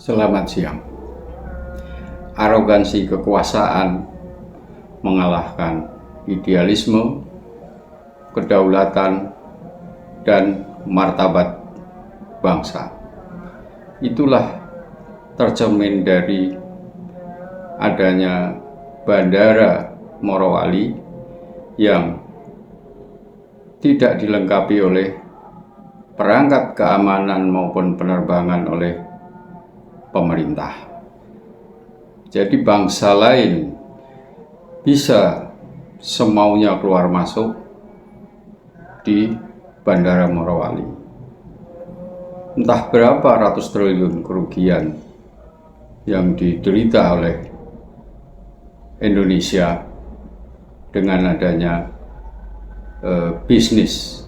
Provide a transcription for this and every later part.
Selamat siang. Arogansi kekuasaan mengalahkan idealisme, kedaulatan, dan martabat bangsa. Itulah tercermin dari adanya Bandara Morowali yang tidak dilengkapi oleh perangkat keamanan maupun penerbangan oleh pemerintah. Jadi bangsa lain bisa semaunya keluar masuk di Bandara Morowali. Entah berapa ratus triliun kerugian yang diderita oleh Indonesia dengan adanya bisnis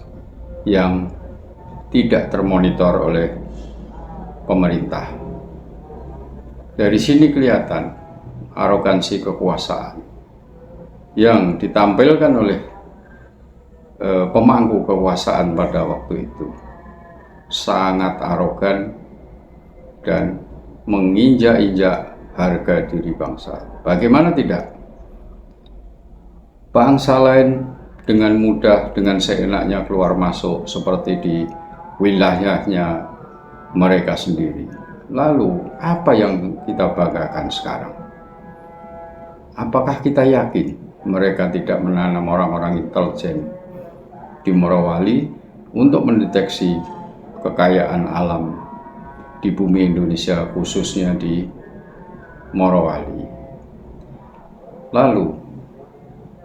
yang tidak termonitor oleh pemerintah. Dari sini kelihatan arogansi kekuasaan yang ditampilkan oleh pemangku kekuasaan pada waktu itu. Sangat arogan dan menginjak-injak harga diri bangsa. Bagaimana tidak? Bangsa lain dengan mudah, dengan seenaknya keluar masuk seperti di wilayahnya mereka sendiri. Lalu, apa yang kita banggakan sekarang? Apakah kita yakin mereka tidak menanam orang-orang intelijen di Morowali untuk mendeteksi kekayaan alam di bumi Indonesia, khususnya di Morowali? Lalu,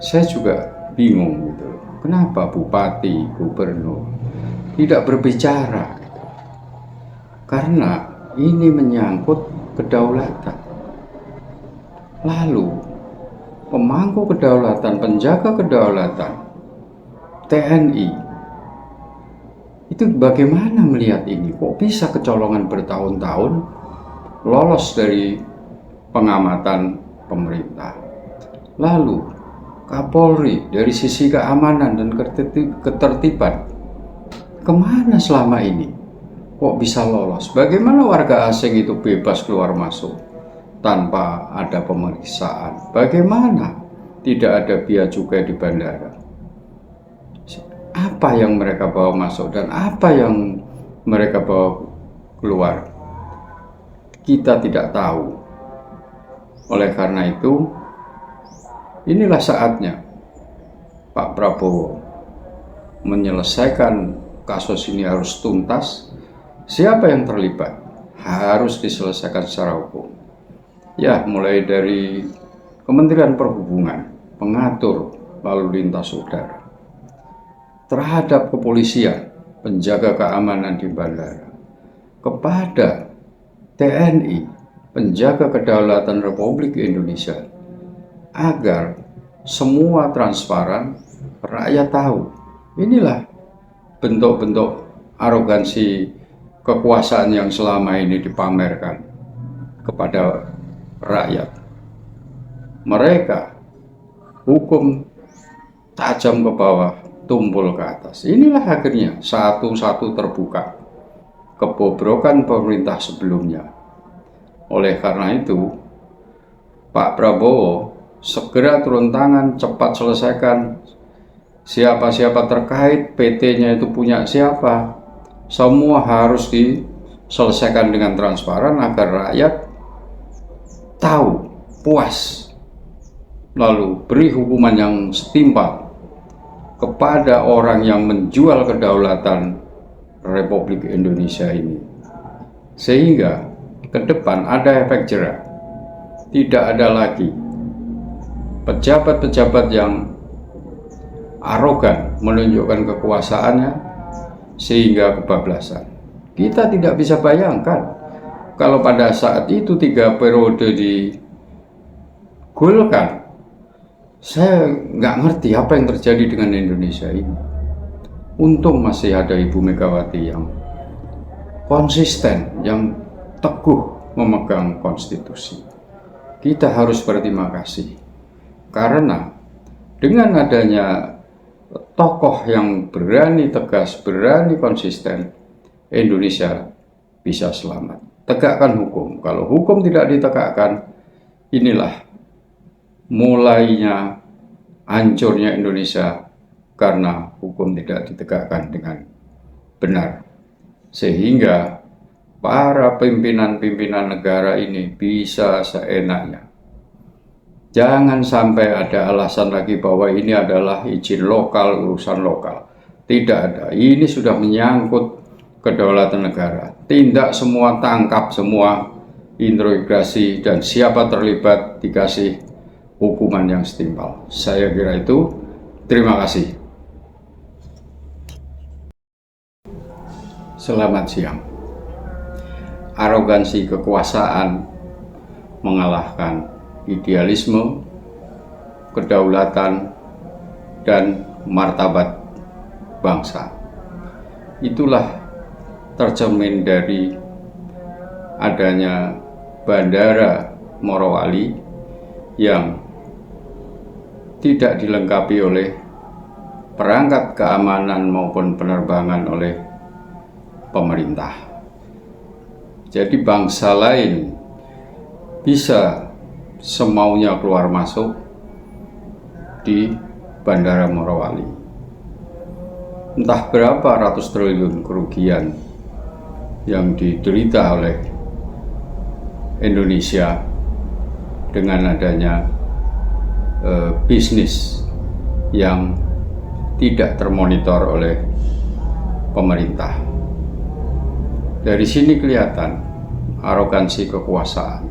saya juga bingung gitu. Kenapa bupati, gubernur tidak berbicara? Karena ini menyangkut kedaulatan. Lalu, pemangku kedaulatan, penjaga kedaulatan, TNI, itu bagaimana melihat ini? Kok bisa kecolongan bertahun-tahun lolos dari pengamatan pemerintah? Lalu, Kapolri dari sisi keamanan dan ketertiban, kemana selama ini? Kok bisa lolos? Bagaimana warga asing itu bebas keluar masuk tanpa ada pemeriksaan? Bagaimana tidak ada bea cukai di bandara? Apa yang mereka bawa masuk dan apa yang mereka bawa keluar? Kita tidak tahu. Oleh karena itu, inilah saatnya Pak Prabowo menyelesaikan kasus ini harus tuntas. Siapa yang terlibat harus diselesaikan secara hukum. Ya, mulai dari Kementerian Perhubungan, pengatur lalu lintas udara, terhadap kepolisian, penjaga keamanan di bandara, kepada TNI, penjaga kedaulatan Republik Indonesia, agar semua transparan, rakyat tahu. Inilah bentuk-bentuk arogansi kekuasaan yang selama ini dipamerkan kepada rakyat. Mereka hukum tajam ke bawah, tumpul ke atas. Inilah akhirnya satu-satu terbuka kebobrokan pemerintah sebelumnya. Oleh karena itu, Pak Prabowo segera turun tangan, cepat selesaikan. Siapa-siapa terkait, PT-nya itu punya siapa, semua harus diselesaikan dengan transparan agar rakyat tahu, puas. Lalu beri hukuman yang setimpal kepada orang yang menjual kedaulatan Republik Indonesia ini. Sehingga ke depan ada efek jera. Tidak ada lagi pejabat-pejabat yang arogan menunjukkan kekuasaannya sehingga kebablasan. Kita tidak bisa bayangkan kalau pada saat itu 3 periode digolkan. Saya nggak ngerti apa yang terjadi dengan Indonesia ini. Untung masih ada Ibu Megawati yang konsisten, yang teguh memegang konstitusi. Kita harus berterima kasih karena dengan adanya tokoh yang berani tegas, berani konsisten, Indonesia bisa selamat. tegakkan hukum. Kalau hukum tidak ditegakkan, inilah mulainya hancurnya Indonesia karena hukum tidak ditegakkan dengan benar. Sehingga para pimpinan-pimpinan negara ini bisa seenaknya. Jangan sampai ada alasan lagi bahwa ini adalah izin lokal, urusan lokal. Tidak ada. Ini sudah menyangkut kedaulatan negara. Tindak semua, tangkap semua, interogasi, dan siapa terlibat dikasih hukuman yang setimpal. Saya kira itu. Terima kasih. Selamat siang. Arogansi kekuasaan mengalahkan idealisme, kedaulatan, dan martabat bangsa. Itulah tercermin dari adanya Bandara Morowali yang tidak dilengkapi oleh perangkat keamanan maupun penerbangan oleh pemerintah. Jadi bangsa lain bisa semaunya keluar masuk di Bandara Morowali. Entah berapa ratus triliun kerugian yang diderita oleh Indonesia dengan adanya bisnis yang tidak termonitor oleh pemerintah. Dari sini kelihatan arogansi kekuasaan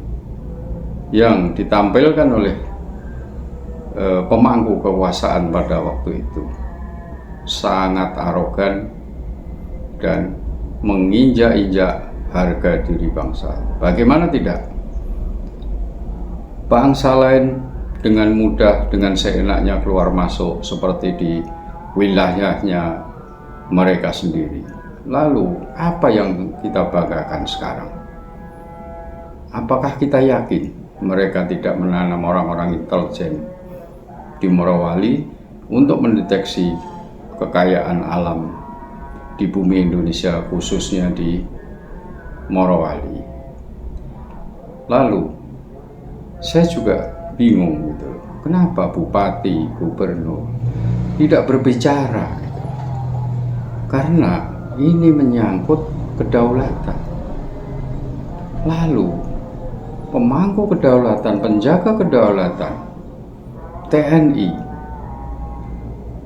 yang ditampilkan oleh pemangku kekuasaan pada waktu itu. Sangat arogan dan menginjak-injak harga diri bangsa. Bagaimana tidak? Bangsa lain dengan mudah, dengan seenaknya keluar masuk seperti di wilayahnya mereka sendiri. Lalu apa yang kita banggakan sekarang? Apakah kita yakin mereka tidak menanam orang-orang intelijen di Morowali untuk mendeteksi kekayaan alam di bumi Indonesia, khususnya di Morowali? Lalu saya juga bingung gitu, kenapa bupati, gubernur tidak berbicara gitu? Karena ini menyangkut kedaulatan. Lalu pemangku kedaulatan, penjaga kedaulatan, TNI,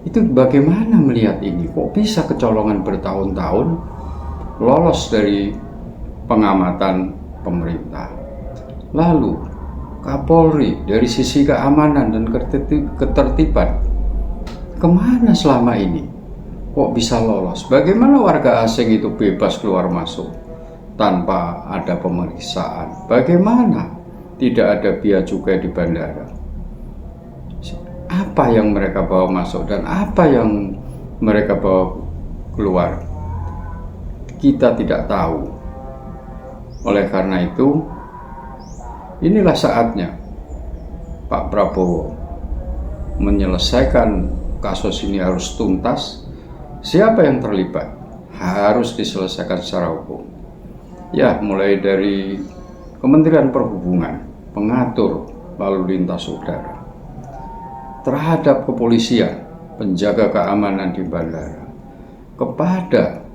itu bagaimana melihat ini? Kok bisa kecolongan bertahun-tahun lolos dari pengamatan pemerintah? Lalu Kapolri dari sisi keamanan dan ketertiban, kemana selama ini? Kok bisa lolos? Bagaimana warga asing itu bebas keluar masuk tanpa ada pemeriksaan? Bagaimana tidak ada bea cukai di bandara? Apa yang mereka bawa masuk dan apa yang mereka bawa keluar? Kita tidak tahu. Oleh karena itu, inilah saatnya Pak Prabowo menyelesaikan kasus ini harus tuntas. Siapa yang terlibat harus diselesaikan secara hukum. Ya, mulai dari Kementerian Perhubungan, pengatur lalu lintas udara, terhadap kepolisian, penjaga keamanan di bandara, kepada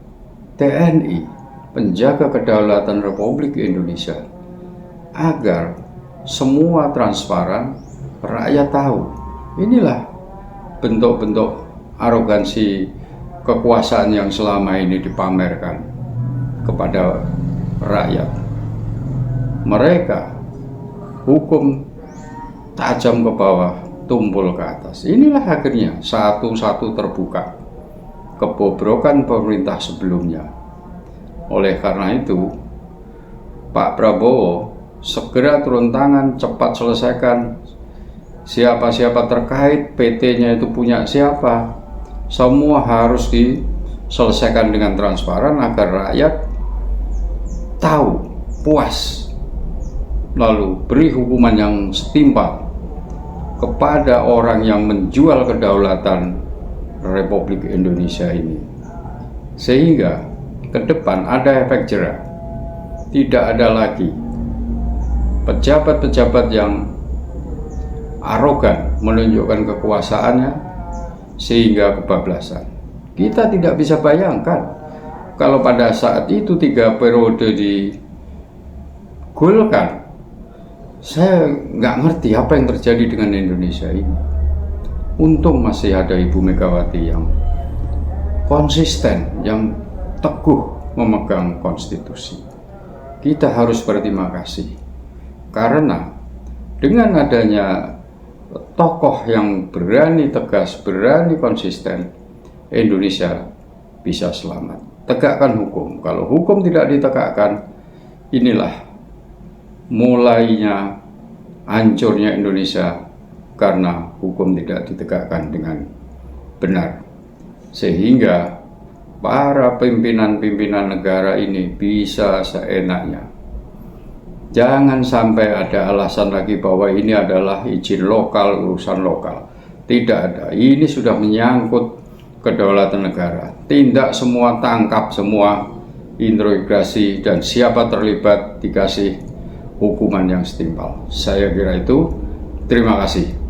TNI, penjaga kedaulatan Republik Indonesia, agar semua transparan, rakyat tahu. Inilah bentuk-bentuk arogansi kekuasaan yang selama ini dipamerkan kepada rakyat. Mereka hukum tajam ke bawah, tumpul ke atas. Inilah akhirnya satu-satu terbuka kebobrokan pemerintah sebelumnya. Oleh karena itu, Pak Prabowo segera turun tangan, cepat selesaikan. Siapa-siapa terkait, PT-nya itu punya siapa, semua harus diselesaikan dengan transparan agar rakyat tahu, puas. Lalu beri hukuman yang setimpal kepada orang yang menjual kedaulatan Republik Indonesia ini, sehingga ke depan ada efek jerah. tidak ada lagi pejabat-pejabat yang arogan menunjukkan kekuasaannya sehingga kebablasan. Kita tidak bisa bayangkan kalau pada saat itu 3 periode digolkan. Saya nggak ngerti apa yang terjadi dengan Indonesia ini. Untung masih ada Ibu Megawati yang konsisten, yang teguh memegang konstitusi. Kita harus berterima kasih karena dengan adanya tokoh yang berani tegas, berani konsisten, Indonesia bisa selamat. Tegakkan hukum. Kalau hukum tidak ditegakkan, inilah mulainya hancurnya Indonesia karena hukum tidak ditegakkan dengan benar. Sehingga para pimpinan-pimpinan negara ini bisa seenaknya. Jangan sampai ada alasan lagi bahwa ini adalah izin lokal, urusan lokal. Tidak ada. Ini sudah menyangkut kedaulatan negara. Tindak semua, tangkap semua, interogasi, dan siapa terlibat dikasih hukuman yang setimpal. Saya kira itu. Terima kasih.